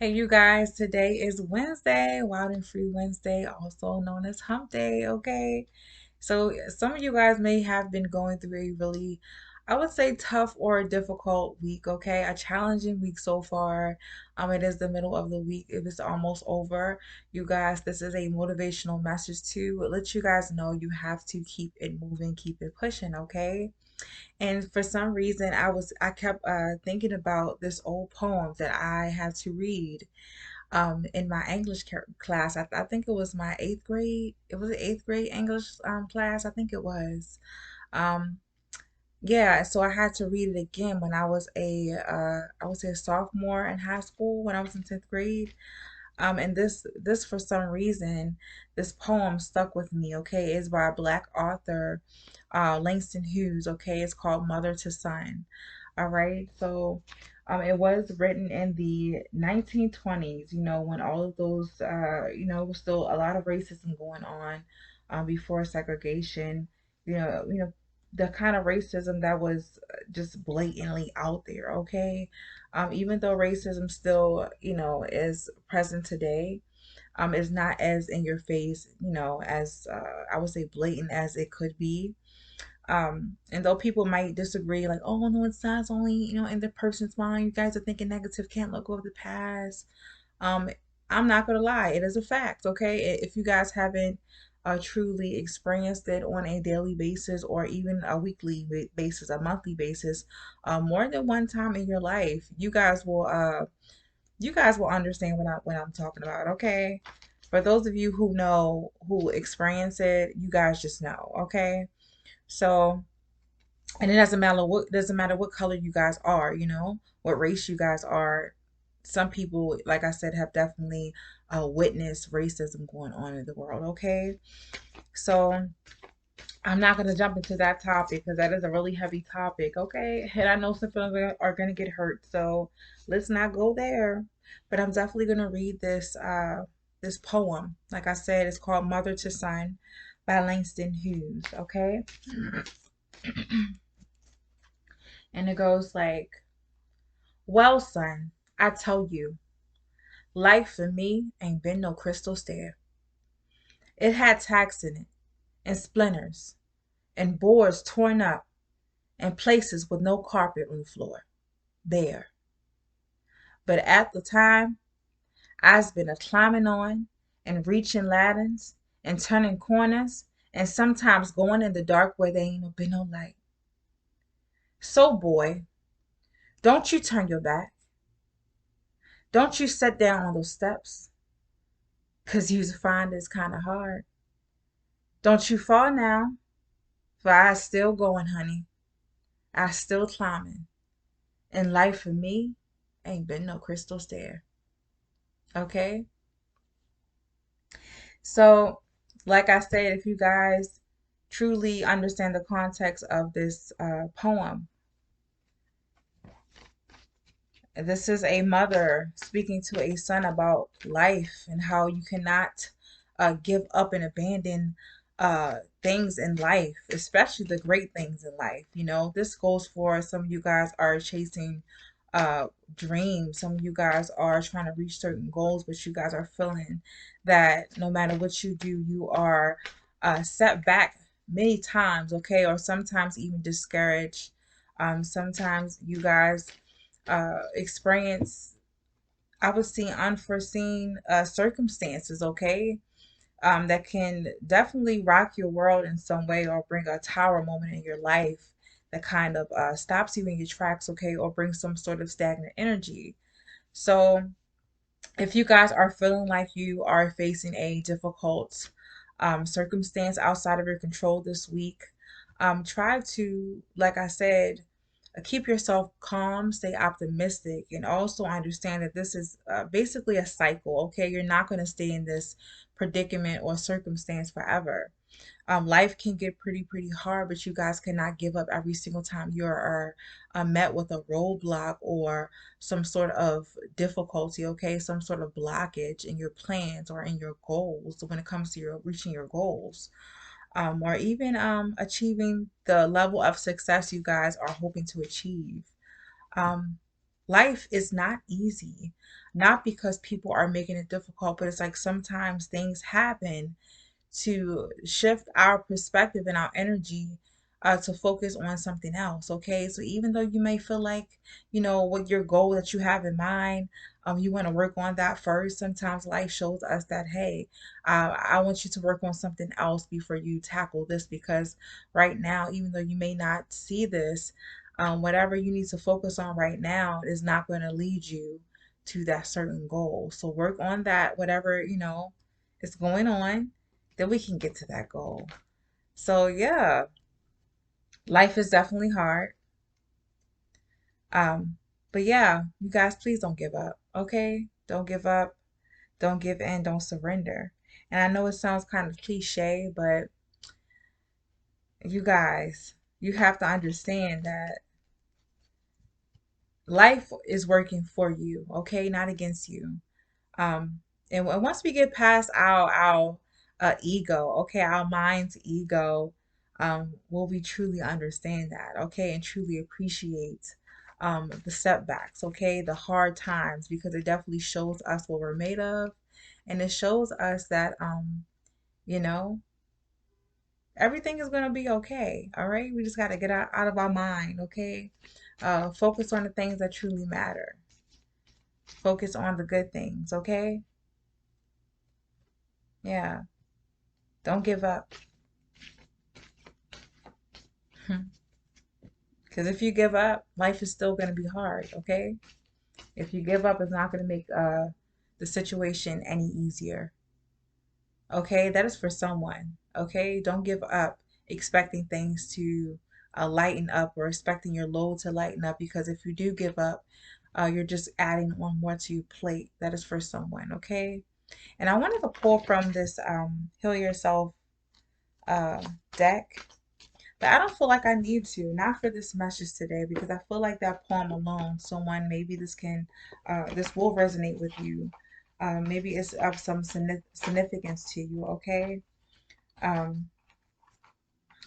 Hey, you guys, today is Wednesday, Wild and Free Wednesday, also known as Hump Day, okay? So, some of you guys may have been going through a really, I would say, tough or difficult week, okay? A challenging week so far. It is the middle of the week, it is almost over. You guys, this is a motivational message to let you guys know you have to keep it moving, keep it pushing, okay? And for some reason, I kept thinking about this old poem that I had to read in my English class. I think it was my eighth grade. It was an eighth grade English class. I think it was. Um, yeah, so I had to read it again when I was a sophomore in high school when I was in 10th grade. And this for some reason, this poem stuck with me, okay? It's by a black author, Langston Hughes, okay? It's called Mother to Son. All right. So it was written in the 1920s, when all of those it was still a lot of racism going on before segregation, the kind of racism that was just blatantly out there, okay? Even though racism still, is present today, is not as in your face, as I would say blatant as it could be. And though people might disagree, like, oh no, it's not, it's only, in the person's mind. You guys are thinking negative, can't let go of the past. Um, I'm not gonna lie, it is a fact, okay? If you guys haven't truly experienced it on a daily basis or even a weekly basis, a monthly basis, more than one time in your life, you guys will understand what I'm talking about, okay? For those of you who experience it, you guys just know, okay? So, and it doesn't matter what color you guys are, what race you guys are. Some people, like I said, have definitely witnessed racism going on in the world, okay? So I'm not going to jump into that topic because that is a really heavy topic, okay? And I know some people are going to get hurt, so let's not go there. But I'm definitely going to read this poem. Like I said, it's called Mother to Son by Langston Hughes, okay? And it goes like, well, son, I tell you, life for me ain't been no crystal stair. It had tacks in it, and splinters, and boards torn up, and places with no carpet on the floor. There. But at the time, I's been a climbing on, and reaching ladders, and turning corners, and sometimes going in the dark where there ain't been no light. So, boy, don't you turn your back. Don't you sit down on those steps, 'cause you'll find it's kind of hard. Don't you fall now, for I still going, honey. I still climbing. And life for me ain't been no crystal stair. Okay? So, like I said, if you guys truly understand the context of this poem, this is a mother speaking to a son about life and how you cannot give up and abandon things in life, especially the great things in life. This goes for some of you guys are chasing uh, dreams. Some of you guys are trying to reach certain goals, but you guys are feeling that no matter what you do, you are set back many times, okay, or sometimes even discouraged. Sometimes you guys experience, I would say, unforeseen circumstances, okay, that can definitely rock your world in some way or bring a tower moment in your life that kind of stops you in your tracks, okay, or brings some sort of stagnant energy. So, if you guys are feeling like you are facing a difficult circumstance outside of your control this week, try to, like I said, keep yourself calm, stay optimistic, and also understand that this is basically a cycle, okay? You're not going to stay in this predicament or circumstance forever. Life can get pretty hard, but you guys cannot give up every single time you're met with a roadblock or some sort of difficulty, okay? Some sort of blockage in your plans or in your goals when it comes to your reaching your goals. Or even achieving the level of success you guys are hoping to achieve. Um, Life is not easy, not because people are making it difficult, but it's like sometimes things happen to shift our perspective and our energy to focus on something else. Okay, so even though you may feel like, what your goal that you have in mind, you want to work on that first. Sometimes life shows us that, hey, I want you to work on something else before you tackle this, because right now, even though you may not see this, whatever you need to focus on right now is not going to lead you to that certain goal. So work on that, whatever, is going on, then we can get to that goal. So yeah, life is definitely hard. Um, but yeah, you guys, please don't give up. Okay? Don't give up. Don't give in. Don't surrender. And I know it sounds kind of cliche, but you guys, you have to understand that life is working for you, okay? Not against you. Um, and once we get past our ego, okay, our mind's ego, will we truly understand that, okay, and truly appreciate the setbacks, okay, the hard times, because it definitely shows us what we're made of, and it shows us that you know, everything is gonna be okay, all right? We just gotta get out of our mind, okay? Focus on the things that truly matter. Focus on the good things, okay? Yeah. Don't give up. Because if you give up, life is still going to be hard, okay? If you give up, it's not going to make the situation any easier, okay? That is for someone, okay? Don't give up expecting things to lighten up, or expecting your load to lighten up, because if you do give up, you're just adding on more to your plate. That is for someone, okay? And I wanted to pull from this Heal Yourself uh, deck. But I don't feel like I need to, not for this message today, because I feel like that poem alone, someone, maybe this will resonate with you. Maybe it's of some significance to you, okay? Um,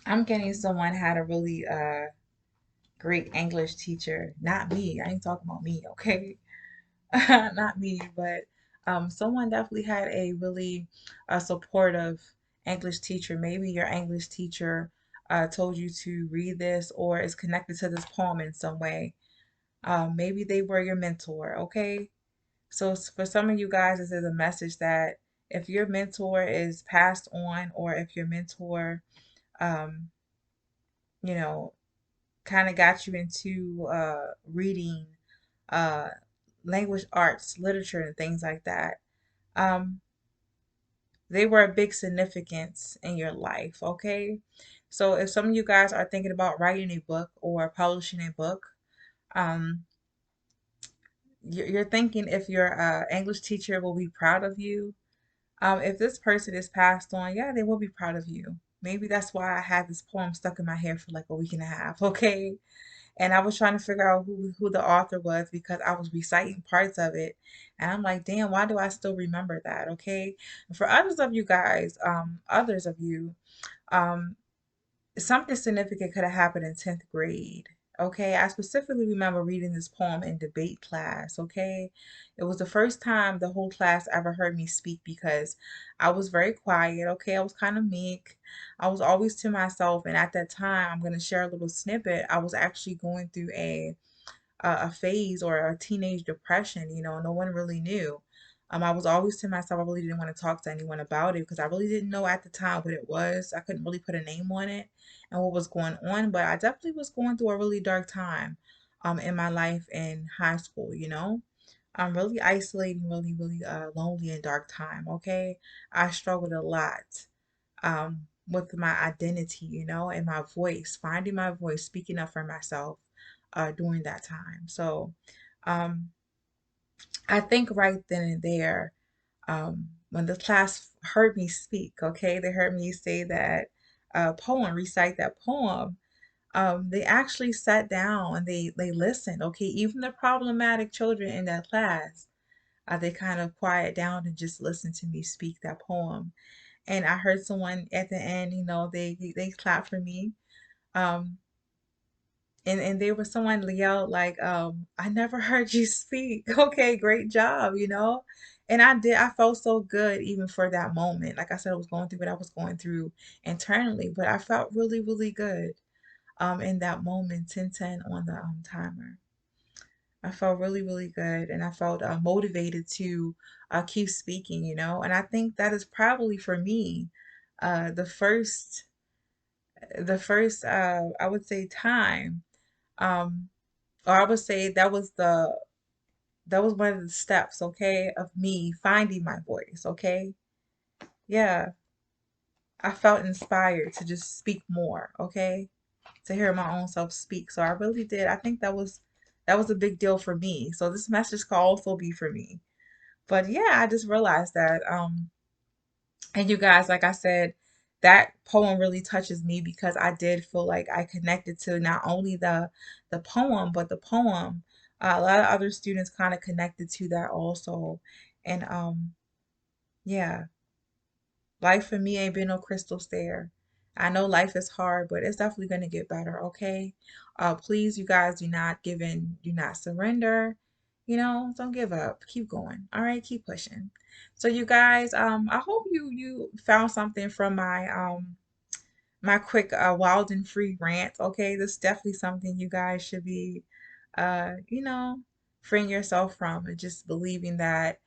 I'm getting someone had a really great English teacher. Not me. I ain't talking about me, okay? Not me, but someone definitely had a really supportive English teacher. Maybe your English teacher told you to read this, or is connected to this poem in some way. Maybe they were your mentor, okay? So for some of you guys, this is a message that if your mentor is passed on, or if your mentor, um, you know, kind of got you into reading uh, language arts, literature, and things like that. Um, they were a big significance in your life, okay? So if some of you guys are thinking about writing a book or publishing a book, um, you're thinking if your English teacher will be proud of you. If this person is passed on, yeah, they will be proud of you. Maybe that's why I had this poem stuck in my hair for like a week and a half, okay? And I was trying to figure out who the author was, because I was reciting parts of it, and I'm like, damn, why do I still remember that? Okay. And for others of you guys, others of you, um, something significant could have happened in 10th grade. Okay, I specifically remember reading this poem in debate class. Okay, it was the first time the whole class ever heard me speak, because I was very quiet. Okay, I was kind of meek. I was always to myself, and at that time, I'm going to share a little snippet. I was actually going through a phase, or a teenage depression. No one really knew. I was always to myself. I really didn't want to talk to anyone about it, because I really didn't know at the time what it was. I couldn't really put a name on it and what was going on, but I definitely was going through a really dark time in my life in high school. I'm really isolating, really, really lonely and dark time. Okay, I struggled a lot with my identity, and my voice, finding my voice, speaking up for myself during that time. So um, I think right then and there, when the class heard me speak, okay, they heard me say that poem, recite that poem. They actually sat down and they listened. Okay, even the problematic children in that class, they kind of quiet down and just listened to me speak that poem. And I heard someone at the end, they clapped for me. Um, and there was someone yelled like, I never heard you speak. Okay, great job, you know? And I felt so good even for that moment. Like I said, I was going through what I was going through internally, but I felt really, really good in that moment. 10-10 on the timer. I felt really, really good, and I felt motivated to keep speaking, you know? And I think that is probably for me uh, the first, I would say, time, um, or I would say that was one of the steps, okay, of me finding my voice, okay? Yeah, I felt inspired to just speak more, okay? To hear my own self speak. So I really did. I think that was a big deal for me. So this message could also be for me. But yeah, I just realized that and you guys, like I said, that poem really touches me because I did feel like I connected to not only the poem, but the poem. A lot of other students kind of connected to that also. And yeah, life for me ain't been no crystal stair. I know life is hard, but it's definitely going to get better, okay? Please, you guys, do not give in, do not surrender. You know, don't give up. Keep going. All right, keep pushing. So you guys, I hope you found something from my quick wild and free rant, okay? This is definitely something you guys should be you know, freeing yourself from and just believing that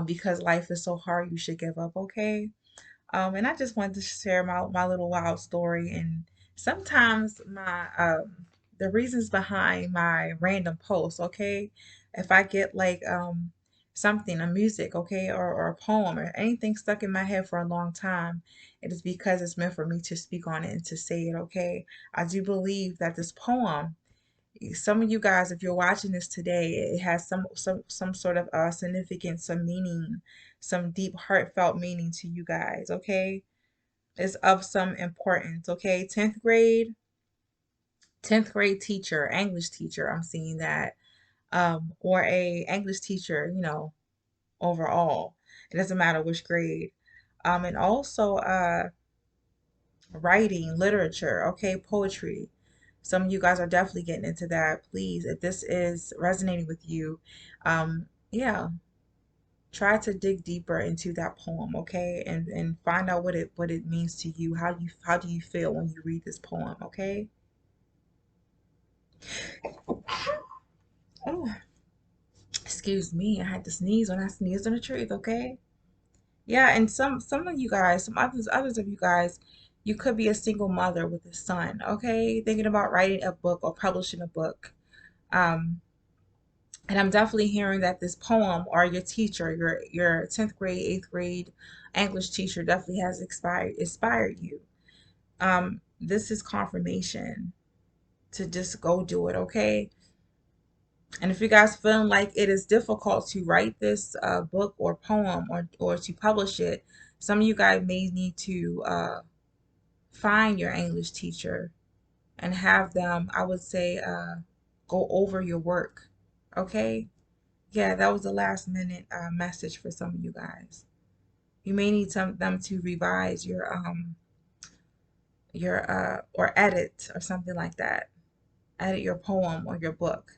because life is so hard, you should give up, okay? And I just wanted to share my little wild story and sometimes my the reasons behind my random posts, okay? If I get like something, a music, okay, or a poem or anything stuck in my head for a long time, it is because it's meant for me to speak on it and to say it, okay? I do believe that this poem, some of you guys, if you're watching this today, it has some sort of significance, some meaning, some deep heartfelt meaning to you guys, okay? It's of some importance, okay? 10th grade teacher, English teacher, I'm seeing that. Or a English teacher, you know, overall. It doesn't matter which grade. And also writing, literature, okay, poetry. Some of you guys are definitely getting into that. Please, if this is resonating with you, yeah, try to dig deeper into that poem, okay? And find out what it means to you. How do you feel when you read this poem, okay? Oh, excuse me. I had to sneeze when I sneezed on the truth, okay? Yeah, and some of you guys, some others of you guys, you could be a single mother with a son, okay? Thinking about writing a book or publishing a book. Um, and I'm definitely hearing that this poem or your teacher, your 10th grade, 8th grade English teacher definitely has inspired you. This is confirmation to just go do it, okay? And if you guys feeling like it is difficult to write this book or poem or to publish it, some of you guys may need to find your English teacher and have them, I would say, go over your work. Okay? Yeah, that was a last minute message for some of you guys. You may need them to revise your or edit or something like that. Edit your poem or your book.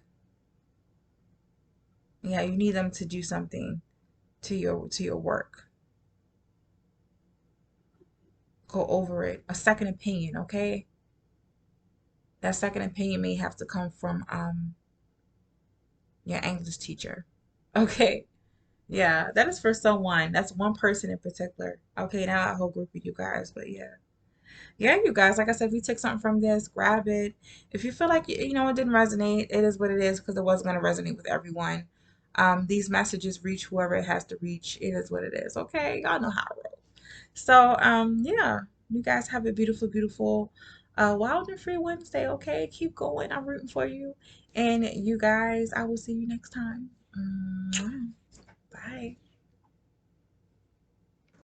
Yeah, you need them to do something to your work. Go over it. A second opinion, okay? That second opinion may have to come from your English teacher. Okay. Yeah, that is for someone. That's one person in particular. Okay, not a whole group of you guys, but yeah. Yeah, you guys, like I said, if you take something from this, grab it. If you feel like you know it didn't resonate, it is what it is because it wasn't going to resonate with everyone. These messages reach whoever it has to reach. It is what it is. Okay, y'all know how I roll. So, yeah, you guys have a beautiful, beautiful, wild and free Wednesday. Okay, keep going. I'm rooting for you. And you guys, I will see you next time. Bye.